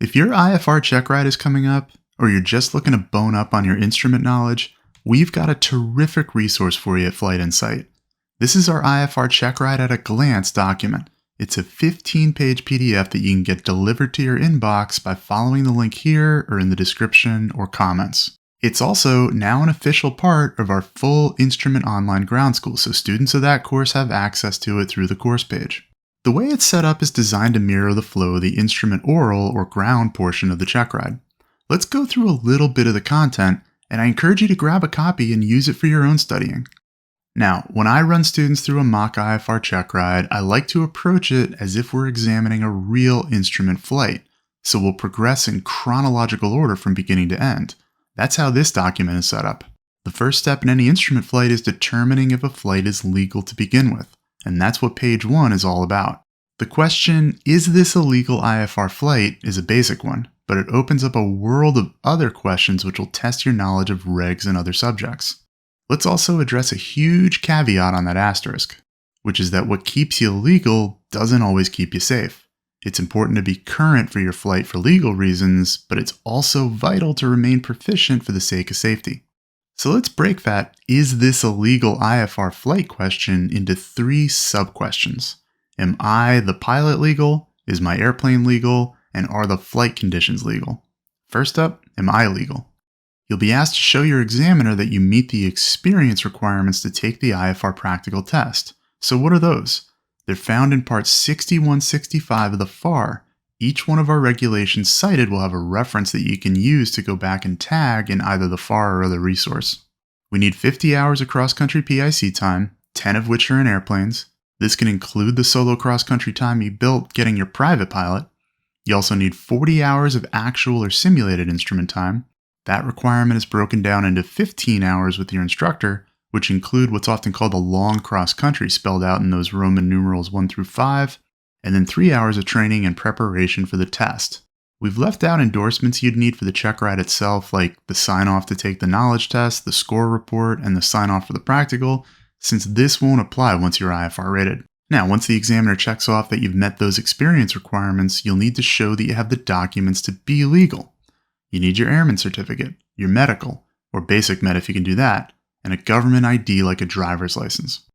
If your IFR check ride is coming up, or you're just looking to bone up on your instrument knowledge, we've got a terrific resource for you at Flight Insight. This is our IFR check ride at a glance document. It's a 15-page PDF that you can get delivered to your inbox by following the link here or in the description or comments. It's also now an official part of our full Instrument Online Ground School, so students of that course have access to it through the course page. The way it's set up is designed to mirror the flow of the instrument oral or ground portion of the check ride. Let's go through a little bit of the content, and I encourage you to grab a copy and use it for your own studying. Now, when I run students through a mock IFR check ride, I like to approach it as if we're examining a real instrument flight, so we'll progress in chronological order from beginning to end. That's how this document is set up. The first step in any instrument flight is determining if a flight is legal to begin with, and that's what page 1 is all about. The question, is this a legal IFR flight, is a basic one, but it opens up a world of other questions which will test your knowledge of regs and other subjects. Let's also address a huge caveat on that asterisk, which is that what keeps you legal doesn't always keep you safe. It's important to be current for your flight for legal reasons, but it's also vital to remain proficient for the sake of safety. So let's break that "is this a legal IFR flight" question into 3 sub-questions. Am I, the pilot, legal? Is my airplane legal? And are the flight conditions legal? First up, am I legal? You'll be asked to show your examiner that you meet the experience requirements to take the IFR practical test. So what are those? They're found in Part 6165 of the FAR. Each one of our regulations cited will have a reference that you can use to go back and tag in either the FAR or other resource. We need 50 hours of cross-country PIC time, 10 of which are in airplanes. This can include the solo cross-country time you built getting your private pilot. You also need 40 hours of actual or simulated instrument time. That requirement is broken down into 15 hours with your instructor, which include what's often called a long cross-country spelled out in those Roman numerals 1 through 5, and then 3 hours of training and preparation for the test. We've left out endorsements you'd need for the check ride itself, like the sign-off to take the knowledge test, the score report, and the sign-off for the practical, since this won't apply once you're IFR rated. Now, once the examiner checks off that you've met those experience requirements, you'll need to show that you have the documents to be legal. You need your airman certificate, your medical, or basic med if you can do that, and a government ID like a driver's license.